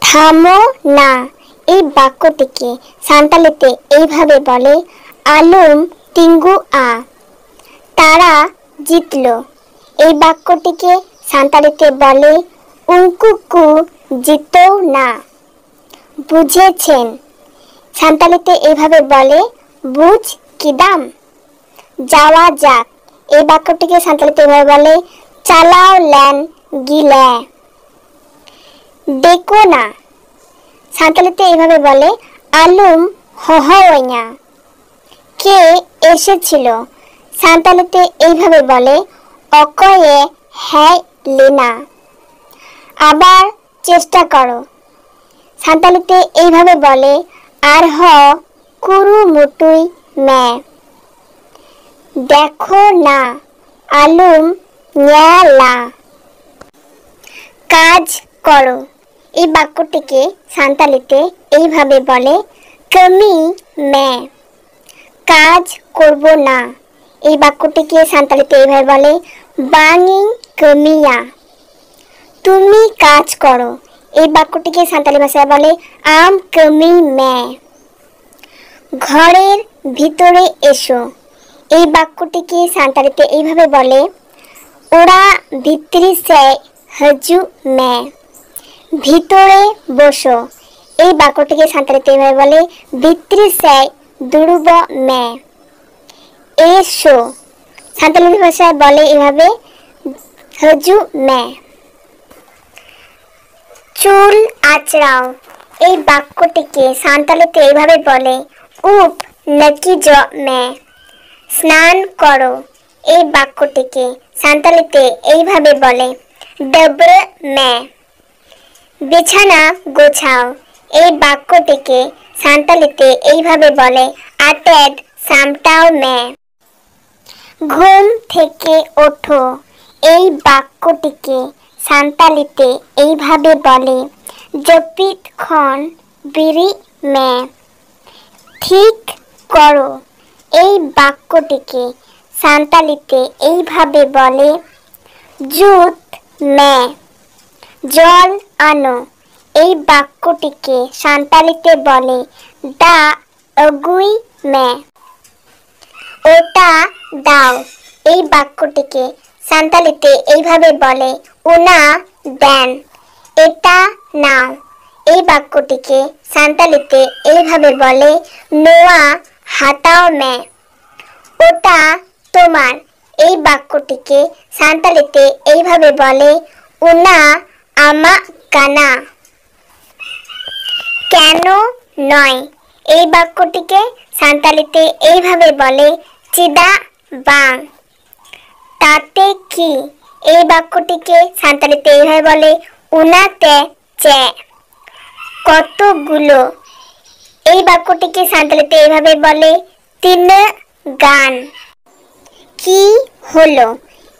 থামো না এই বাক্যটিকে সাঁওতালিতে এইভাবে বলে আলুম টিঙ্গু আ। তারা জিতলো। এই বাক্যটিকে সাঁওতালিতে বলে উঙ্কুকু জিতো না। বুঝেছেন? সাঁওতালিতে এইভাবে বলে বুঝ কিদাম। যাওয়া যাক এই বাক্যটিকে সাঁওতালিতে এইভাবে বলে চালাও ল্যান গিলে। দেখো না সাঁওতালিতে এইভাবে বলে আলুম হহওয়াইয়া। কে এসেছিল সাঁওতালিতে এইভাবে বলে অকয়ে হ্যাঁ লেনা। আবার চেষ্টা করো সাঁওতালিতে এইভাবে বলে আর হ কুরু মুটুই মে। দেখো না আলুম ন্যালা। কাজ করো এই বাক্যটিকে সাঁওতালিতে এইভাবে বলে কমি মে। কাজ করব না এই বাক্যটিকে সাঁওতালিতে এইভাবে বলে বাঙি কমিয়া। তুমি কাজ করো এই বাক্যটিকে সাঁওতালি ভাষায় বলে আম কমি মে। ঘরের ভিতরে এসো এই বাক্যটিকে সাঁওতালিতে এইভাবে বলে ওরা ভিতরি সে হজু মে। ভিতরে বসো এই বাক্যটিকে সাঁওতালিতে এইভাবে বলে ভিতরি সে দুড়ুব মে। এসো সাঁওতালি ভাষায় বলে এইভাবে হজু মে। চুল আঁচড়াও এই বাক্যটিকে সাঁওতালিতে এইভাবে বলে উপ নকি জ মে। স্নান করো এই বাক্যটিকে সাঁওতালিতে এইভাবে বলে ডব্র মে। বিছানা গোছাও এই বাক্যটিকে সাঁওতালিতে এইভাবে বলে আটেড সামটাও মে। ঘুম থেকে ওঠো এই বাক্যটিকে সাঁওতালিতে এইভাবে বলে জপিত খন বিরি মে। ঠিক করো এই বাক্যটিকে সাঁওতালিতে এইভাবে বলে জুত মে। জল আনো এই বাক্যটিকে সাঁওতালিতে বলে দা অগুই মে। ওটা দাও এই বাক্যটিকে সাঁওতালিতে এইভাবে বলে উনা দেন। এটা নাও এই বাক্যটিকে সাঁওতালিতে এইভাবে বলে নোয়া হাতাও মে। ওটা তোমার এই বাক্যটিকে সাঁওতালিতে এইভাবে বলে উনা আমা কানা। কেন নয় এই বাক্যটিকে সাঁওতালিতে এইভাবে বলে চিদা বাং। তাতে কি এই বাক্যটিকে সাঁওতালিতে এইভাবে বলে উনাতে চে। কতগুলো এই বাক্যটিকে সাঁওতালিতে এইভাবে বলে তিন গান। কি হলো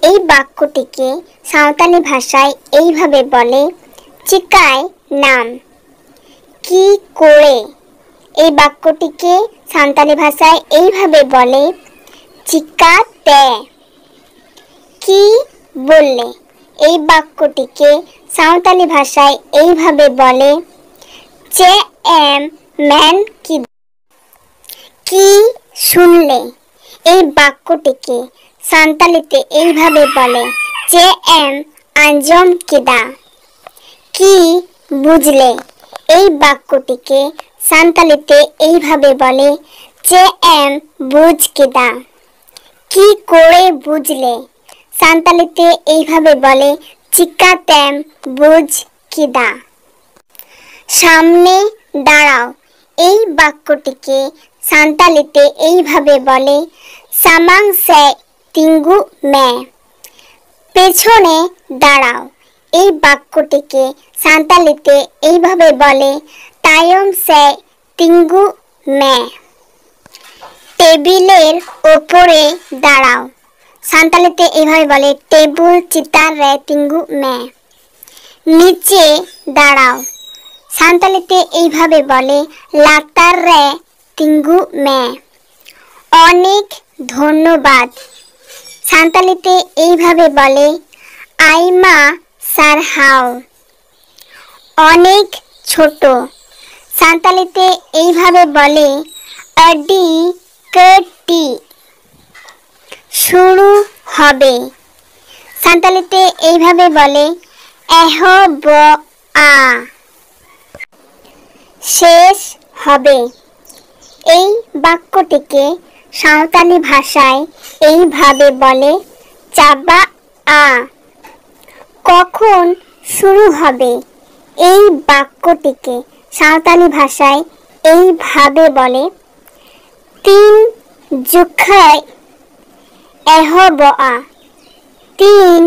এই বাক্যটিকে সাঁওতালি ভাষায় এইভাবে বলে চিকায় নাম। কি করে এই বাক্যটিকে সাঁওতালি ভাষায় এইভাবে বলে চিকাতে। কি বললে এই বাক্যটিকে সাঁওতালি ভাষায় এইভাবে বলে চে এম ম্যান কি। কি শুনলে এই বাক্যটিকে সাঁওতালিতে এইভাবে বলে চে এম আঞ্জম কিদা। কি বুঝলে এই বাক্যটিকে সাঁওতালিতে এইভাবে বলে চে এম বুঝ কিদা। কি করে বুঝলে সাঁওতালিতে এইভাবে বলে চিকাতেম বুঝ কিদা। সামনে দাঁড়াও এই বাক্যটিকে সাঁওতালিতে এইভাবে বলে সামাং সে তিঙ্গু মে। পেছনে দাঁড়াও এই বাক্যটিকে সাঁওতালিতে এইভাবে বলে তায়ম সে তিঙ্গু মে। টেবিলের ওপরে দাঁড়াও সাঁওতালিতে এইভাবে বলে টেবুল চিতার রে তিঙ্গু মে। নিচে দাঁড়াও সাঁওতালিতে এইভাবে বলে লাতার রে তিঙ্গু মে। অনেক ধন্যবাদ সাঁওতালিতে এইভাবে বলে আইমা সারহাও। অনেক ছোট। সান্তালিতে এইভাবে বলে আডি কটি, শুরু হবে। সান্তালিতে এইভাবে বলে এহব আ, শেষ হবে। এই বাক্যটিকে সাঁওতালি ভাষায় এইভাবে বলে চাবা আ, কখন শুরু হবে। এই বাক্যটিকে সাঁওতালি ভাষায় এইভাবে বলে তিন জুখায় এহব আ, তিন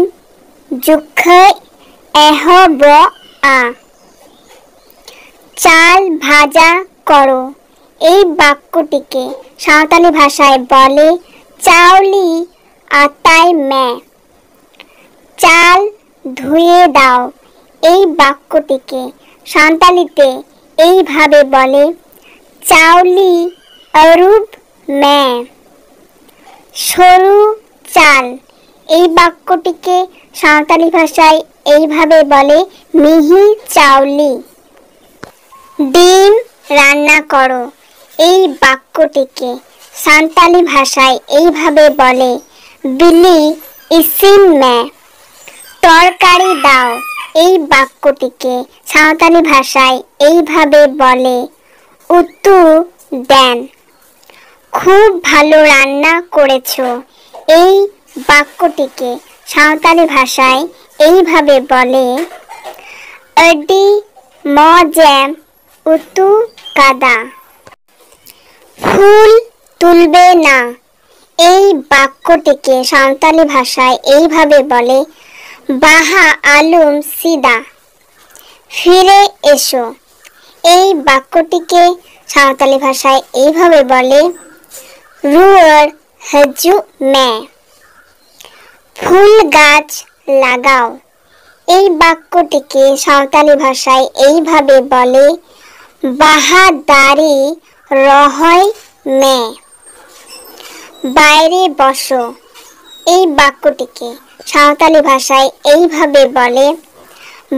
জুখায় এহব আ। চাল ভাজা করো। এই বাক্যটিকে সাঁওতালি ভাষায় বলে চাউলি আতায় মে। চাল ধুয়ে দাও। এই বাক্যটিকে সাঁওতালিতে এইভাবে বলে চাউলি অরুব মে। সরু চাল। এই বাক্যটিকে সাঁওতালি ভাষায় এইভাবে বলে মিহি চাউলি। ডিম রান্না করো। এই বাক্যটিকে সাঁওতালি ভাষায় এইভাবে বলে বিলি ইসিন মে। তরকারি দাও। এই বাক্যটিকে সাঁওতালি ভাষায় এইভাবে বলে উতু দেন। খুব ভালো রান্না করেছো। এই বাক্যটিকে সাঁওতালি ভাষায় এইভাবে বলে আডি মজেম উতু কাদা। ফুল তুলবে না। এই বাক্যটিকে সাঁওতালি ভাষায় এইভাবে বলে বাহা আলুম সিদা, ফিরে এসো। এই বাক্যটিকে সাঁওতালি ভাষায় এইভাবে বলে রুয়ার হজু মে। ফুল গাছ লাগাও। এই বাক্যটিকে সাঁওতালি ভাষায় এইভাবে বলে বাহাদারি রহয় মে। বাইরে বসো। এই বাক্যটিকে সাঁওতালি ভাষায় এইভাবে বলে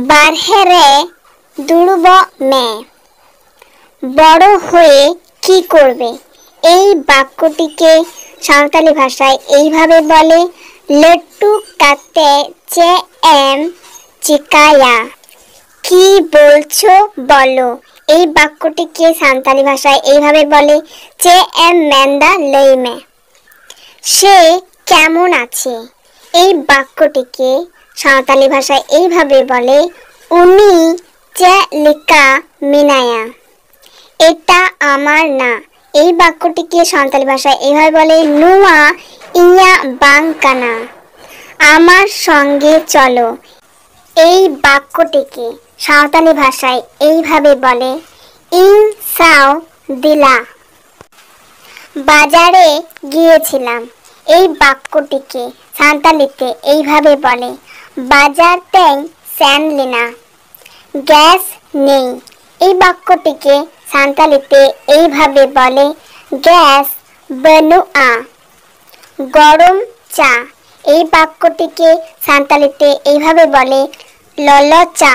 বারহেরে দুড়ব মে। বড় হয়ে কি করবে। এই বাক্যটিকে সাঁওতালি ভাষায় এইভাবে বলে লট্টু কাতে চে এম চিকায়া। কি বলছো বলো। এই বাক্যটিকে সাঁওতালি ভাষায় এইভাবে বলে চে এম মেন্দা লইমে। সে কেমন আছে। এই বাক্যটিকে সাঁওতালি ভাষায় এইভাবে বলে উনি চে লিকা মিনায়া। এটা আমার না। এই বাক্যটিকে সাঁওতালি ভাষায় এইভাবে বলে নুয়া ইয়া বাংকানা, আমার সঙ্গে চলো। এই বাক্যটিকে সাঁওতালি ভাষায় এইভাবে বলে ইং সাও দিলা, বাজারে গিয়েছিলাম। এই বাক্যটিকে সাঁওতালিতে এইভাবে বলে বাজার তেং স্যানলিনা, গ্যাস নেই। এই বাক্যটিকে সাঁওতালিতে এইভাবে বলে গ্যাস বনুয়া, গরম চা। এই বাক্যটিকে সাঁওতালিতে এইভাবে বলে লল চা।